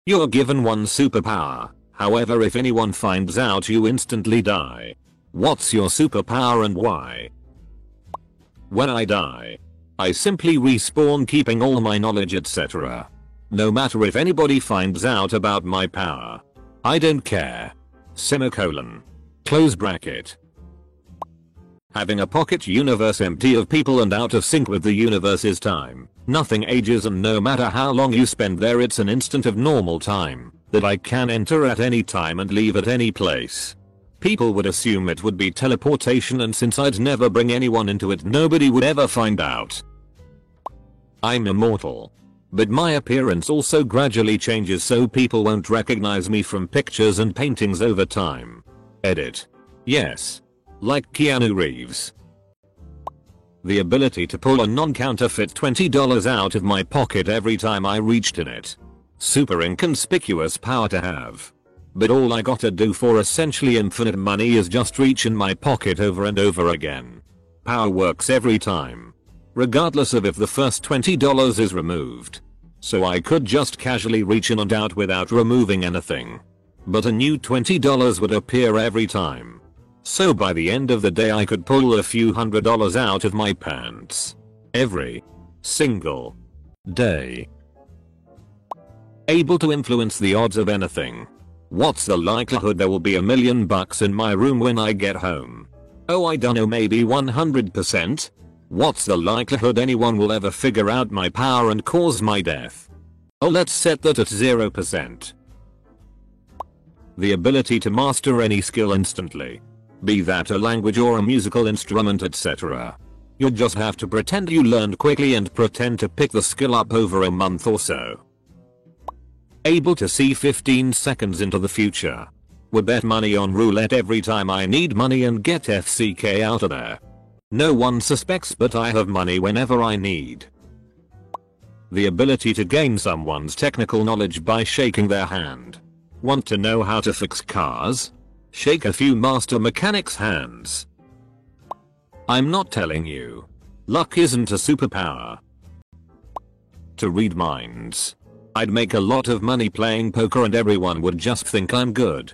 You're given one superpower. However, if anyone finds out, you instantly die. What's your superpower and why? When I die, I simply respawn, keeping all my knowledge, etc. No matter if anybody finds out about my power. I don't care. Semicolon. Close bracket. Having a pocket universe empty of people and out of sync with the universe's time. Nothing ages, and no matter how long you spend there, it's an instant of normal time that I can enter at any time and leave at any place. People would assume it would be teleportation, and since I'd never bring anyone into it, nobody would ever find out. I'm immortal. But my appearance also gradually changes so people won't recognize me from pictures and paintings over time. Edit. Yes. Like Keanu Reeves. The ability to pull a non-counterfeit $20 out of my pocket every time I reached in it. Super inconspicuous power to have. But all I gotta do for essentially infinite money is just reach in my pocket over and over again. Power works every time. Regardless of if the first $20 is removed. So I could just casually reach in and out without removing anything. But a new $20 would appear every time. So by the end of the day I could pull a few $100s out of my pants. Every single day. Able to influence the odds of anything. What's the likelihood there will be $1 million in my room when I get home? Oh, I dunno, maybe 100%? What's the likelihood anyone will ever figure out my power and cause my death? Oh, let's set that at 0%. The ability to master any skill instantly. Be that a language or a musical instrument, etc. You just have to pretend you learned quickly and pretend to pick the skill up over a month or so. Able to see 15 seconds into the future. Would bet money on roulette every time I need money and get FCK out of there. No one suspects, but I have money whenever I need. The ability to gain someone's technical knowledge by shaking their hand. Want to know how to fix cars? Shake a few master mechanics' hands. I'm not telling you. Luck isn't a superpower. To read minds. I'd make a lot of money playing poker and everyone would just think I'm good.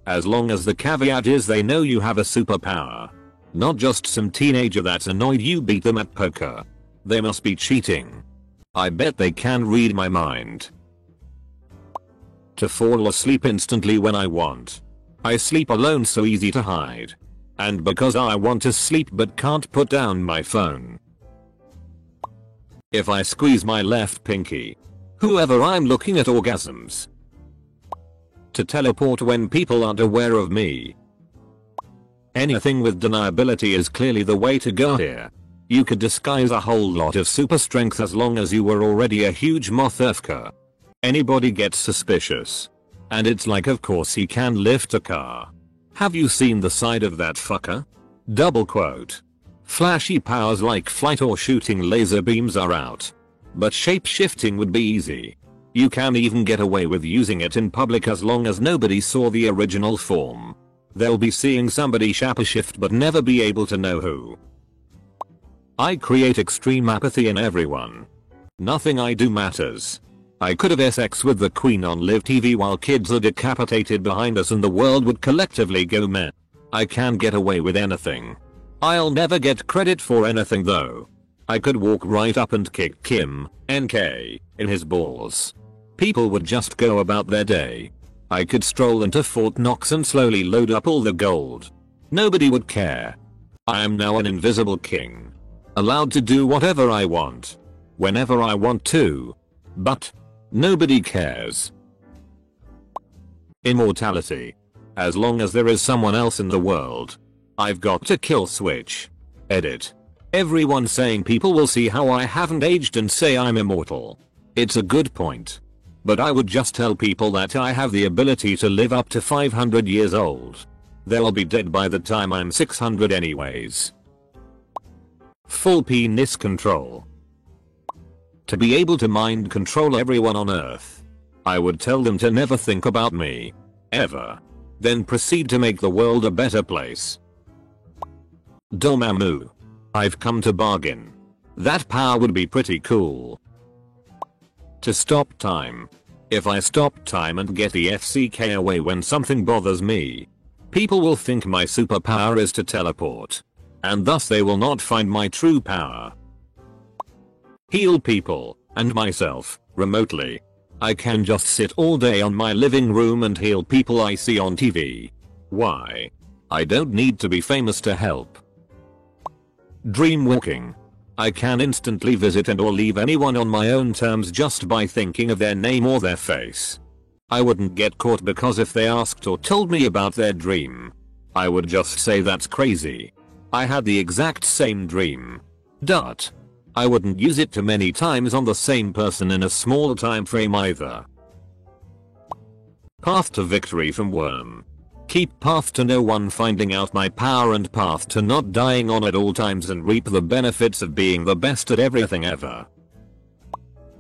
As long as the caveat is they know you have a superpower. Not just some teenager that's annoyed you beat them at poker. They must be cheating. I bet they can read my mind. To fall asleep instantly when I want. I sleep alone, so easy to hide. And because I want to sleep but can't put down my phone. If I squeeze my left pinky. Whoever I'm looking at orgasms. To teleport when people aren't aware of me. Anything with deniability is clearly the way to go here. You could disguise a whole lot of super strength as long as you were already a huge moth FK. Anybody gets suspicious. And it's like, of course he can lift a car. Have you seen the side of that fucker? Double quote. Flashy powers like flight or shooting laser beams are out. But shape-shifting would be easy. You can even get away with using it in public as long as nobody saw the original form. They'll be seeing somebody shape-shift but never be able to know who. I create extreme apathy in everyone. Nothing I do matters. I could have sex with the Queen on live TV while kids are decapitated behind us and the world would collectively go meh. I can get away with anything. I'll never get credit for anything though. I could walk right up and kick Kim, NK, in his balls. People would just go about their day. I could stroll into Fort Knox and slowly load up all the gold. Nobody would care. I am now an invisible king. Allowed to do whatever I want. Whenever I want to. But nobody cares. Immortality. As long as there is someone else in the world. I've got to kill switch. Edit. Everyone saying people will see how I haven't aged and say I'm immortal. It's a good point. But I would just tell people that I have the ability to live up to 500 years old. They'll be dead by the time I'm 600 anyways. Full penis control. To be able to mind control everyone on Earth. I would tell them to never think about me. Ever. Then proceed to make the world a better place. To stop time. If I stop time and get the FCK away when something bothers me, people will think my superpower is to teleport. And thus they will not find my true power. Heal people, and myself, remotely. I can just sit all day on my living room and heal people I see on TV. Why? I don't need to be famous to help. Dreamwalking. I can instantly visit and or leave anyone on my own terms just by thinking of their name or their face. I wouldn't get caught because if they asked or told me about their dream, I would just say that's crazy. I had the exact same dream. I wouldn't use it too many times on the same person in a small time frame either. Path to victory from Worm. Keep path to no one finding out my power and path to not dying on at all times and reap the benefits of being the best at everything ever.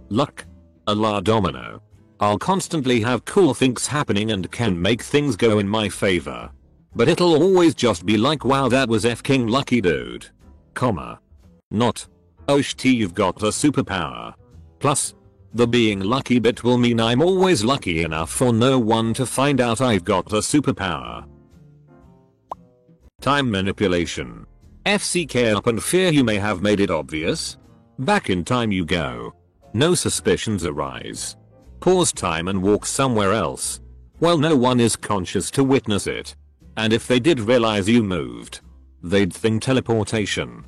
Luck. A la domino. I'll constantly have cool things happening and can make things go in my favor. But it'll always just be like, wow, that was f***ing lucky dude. Comma. Not. Oh shit, you've got a superpower. Plus, the being lucky bit will mean I'm always lucky enough for no one to find out I've got a superpower. Time manipulation. FCK up and fear you may have made it obvious. Back in time you go. No suspicions arise. Pause time and walk somewhere else. While no one is conscious to witness it. And if they did realize you moved, they'd think teleportation.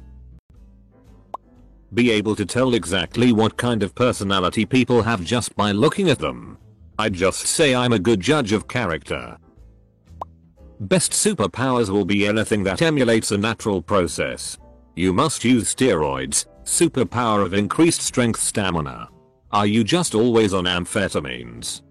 Be able to tell exactly what kind of personality people have just by looking at them. I'd just say I'm a good judge of character. Best superpowers will be anything that emulates a natural process. You must use steroids, superpower of increased strength stamina. Are you just always on amphetamines?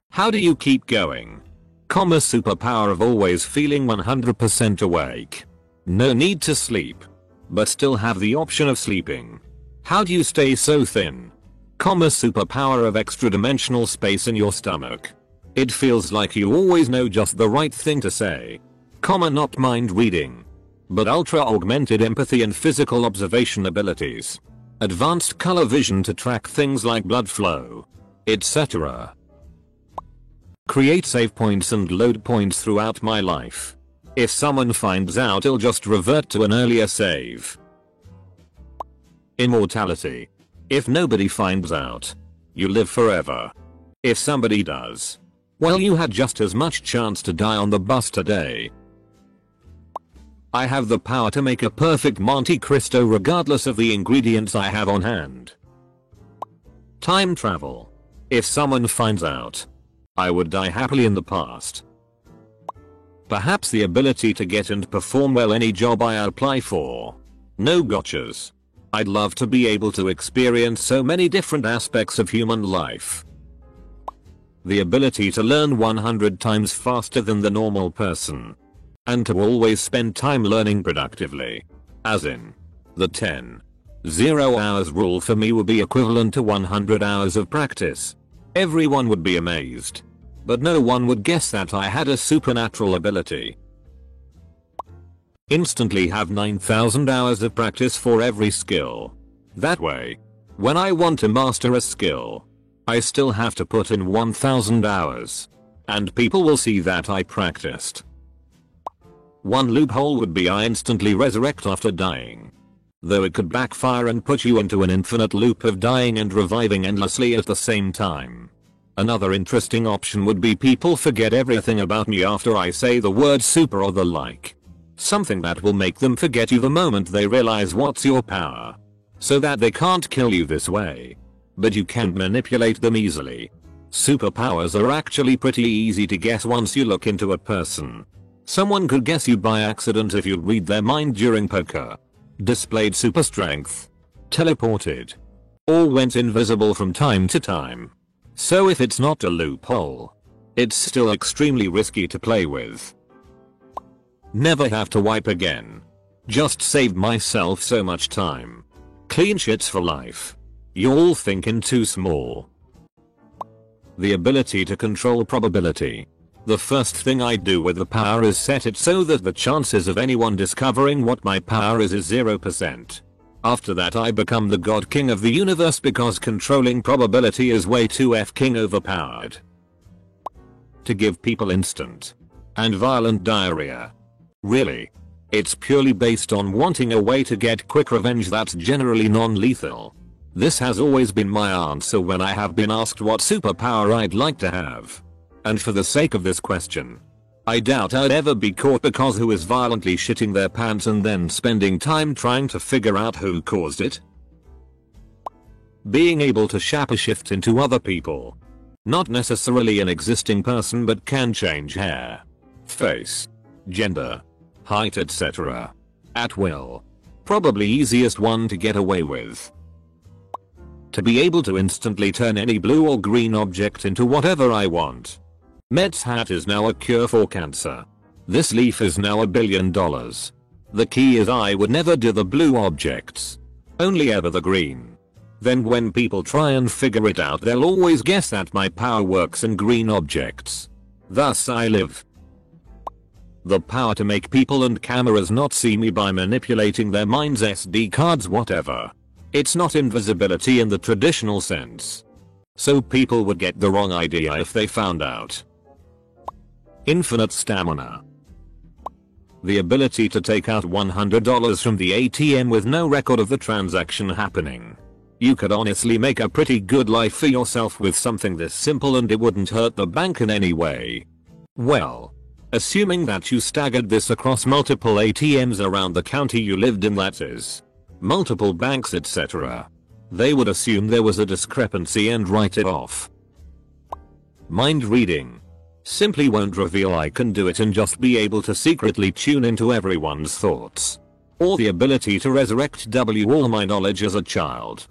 How do you keep going? Superpower of always feeling 100% awake. No need to sleep. But still have the option of sleeping. How do you stay so thin? Superpower of extra dimensional space in your stomach. It feels like you always know just the right thing to say. Not mind reading. But ultra augmented empathy and physical observation abilities. Advanced color vision to track things like blood flow. Etc. Create save points and load points throughout my life. If someone finds out, it'll just revert to an earlier save. Immortality. If nobody finds out, you live forever. If somebody does, well, you had just as much chance to die on the bus today. I have the power to make a perfect Monte Cristo regardless of the ingredients I have on hand. Time travel. If someone finds out, I would die happily in the past. Perhaps the ability to get and perform well any job I apply for. No gotchas. I'd love to be able to experience so many different aspects of human life. The ability to learn 100 times faster than the normal person. And to always spend time learning productively. As in, the 10-0 hours rule for me would be equivalent to 100 hours of practice. Everyone would be amazed. But no one would guess that I had a supernatural ability. Instantly have 9,000 hours of practice for every skill. That way, when I want to master a skill, I still have to put in 1,000 hours. And people will see that I practiced. One loophole would be I instantly resurrect after dying. Though it could backfire and put you into an infinite loop of dying and reviving endlessly at the same time. Another interesting option would be people forget everything about me after I say the word super or the like. Something that will make them forget you the moment they realize what's your power. So that they can't kill you this way. But you can manipulate them easily. Superpowers are actually pretty easy to guess once you look into a person. Someone could guess you by accident if you read their mind during poker. Displayed super strength. Teleported. Or went invisible from time to time. So if it's not a loophole, it's still extremely risky to play with. Never have to wipe again. Just saved myself so much time. Clean shits for life. You're all thinking too small. The ability to control probability. The first thing I do with the power is set it so that the chances of anyone discovering what my power is 0%. After that I become the god king of the universe because controlling probability is way too f-king overpowered. To give people instant and violent diarrhea. Really? It's purely based on wanting a way to get quick revenge that's generally non-lethal. This has always been my answer when I have been asked what superpower I'd like to have. And for the sake of this question, I doubt I'd ever be caught because who is violently shitting their pants and then spending time trying to figure out who caused it? Being able to shift into other people. Not necessarily an existing person but can change hair, face, gender, height etc. at will. Probably easiest one to get away with. To be able to instantly turn any blue or green object into whatever I want. Mets hat is now a cure for cancer. This leaf is now $1 billion. The key is I would never do the blue objects. Only ever the green. Then when people try and figure it out they'll always guess that my power works in green objects. Thus I live. The power to make people and cameras not see me by manipulating their minds, SD cards, whatever. It's not invisibility in the traditional sense. So people would get the wrong idea if they found out. Infinite stamina. The ability to take out $100 from the ATM with no record of the transaction happening. You could honestly make a pretty good life for yourself with something this simple and it wouldn't hurt the bank in any way. Well, assuming that you staggered this across multiple ATMs around the county you lived in, that is, multiple banks etc. They would assume there was a discrepancy and write it off. Mind reading. Simply won't reveal I can do it and just be able to secretly tune into everyone's thoughts. Or the ability to resurrect all my knowledge as a child.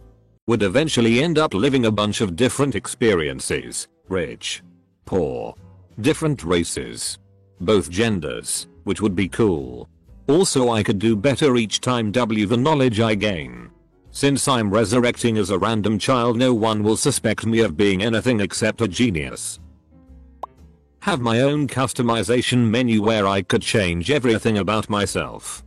Would eventually end up living a bunch of different experiences, rich, poor, different races, both genders, which would be cool. Also I could do better each time the knowledge I gain. Since I'm resurrecting as a random child no one will suspect me of being anything except a genius. Have my own customization menu where I could change everything about myself.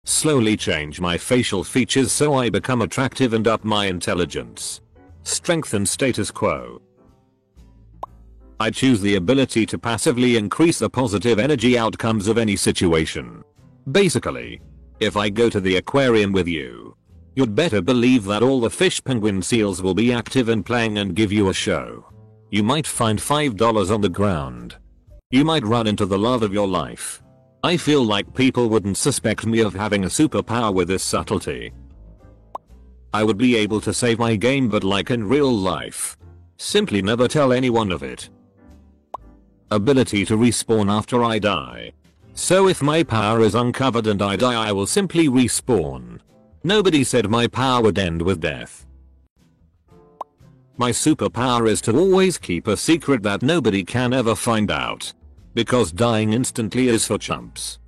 Slowly change my facial features so I become attractive and up my intelligence. Strengthen status quo. I choose the ability to passively increase the positive energy outcomes of any situation. Basically, if I go to the aquarium with you, you'd better believe that all the fish, penguin, seals will be active and playing and give you a show. You might find $5 on the ground. You might run into the love of your life. I feel like people wouldn't suspect me of having a superpower with this subtlety. I would be able to save my game but like in real life. Simply never tell anyone of it. Ability to respawn after I die. So if my power is uncovered and I die I will simply respawn. Nobody said my power would end with death. My superpower is to always keep a secret that nobody can ever find out. Because dying instantly is for chumps.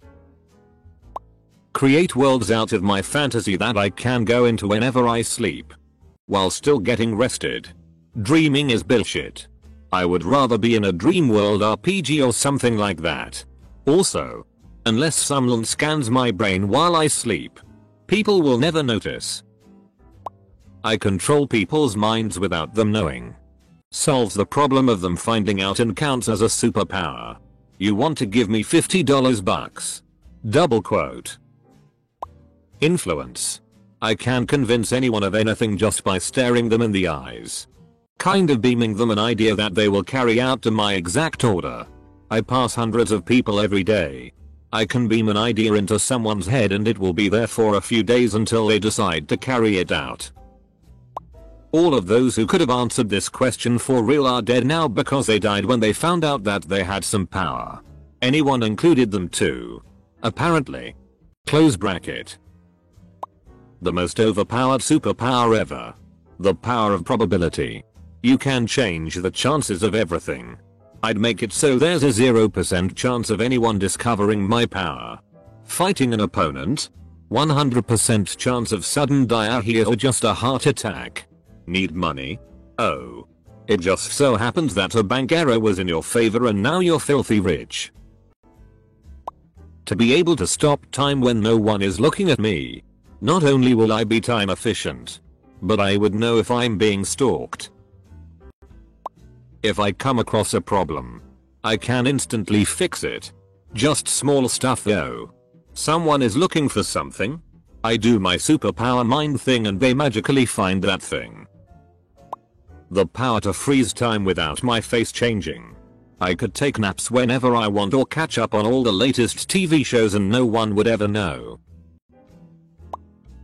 Create worlds out of my fantasy that I can go into whenever I sleep. While still getting rested. Dreaming is bullshit. I would rather be in a dream world RPG or something like that. Also, unless someone scans my brain while I sleep, people will never notice. I control people's minds without them knowing. Solves the problem of them finding out and counts as a superpower. You want to give me $50 bucks? Double quote. Influence. I can convince anyone of anything just by staring them in the eyes. Kind of beaming them an idea that they will carry out to my exact order. I pass hundreds of people every day. I can beam an idea into someone's head and it will be there for a few days until they decide to carry it out. All of those who could have answered this question for real are dead now because they died when they found out that they had some power. Anyone included them too. Apparently. Close bracket. The most overpowered superpower ever. The power of probability. You can change the chances of everything. I'd make it so there's a 0% chance of anyone discovering my power. Fighting an opponent? 100% chance of sudden diarrhea or just a heart attack. Need money? Oh. It just so happens that a bank error was in your favor and now you're filthy rich. To be able to stop time when no one is looking at me. Not only will I be time efficient, but I would know if I'm being stalked. If I come across a problem, I can instantly fix it. Just small stuff though. Someone is looking for something. I do my superpower mind thing and they magically find that thing. The power to freeze time without my face changing. I could take naps whenever I want or catch up on all the latest TV shows and no one would ever know.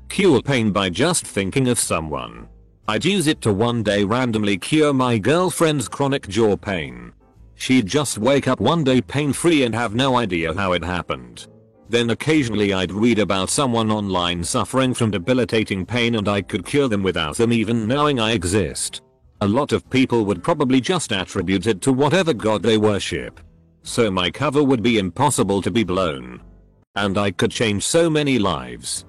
Cure pain by just thinking of someone. I'd use it to one day randomly cure my girlfriend's chronic jaw pain. She'd just wake up one day pain-free and have no idea how it happened. Then occasionally I'd read about someone online suffering from debilitating pain and I could cure them without them even knowing I exist. A lot of people would probably just attribute it to whatever god they worship. So my cover would be impossible to be blown. And I could change so many lives.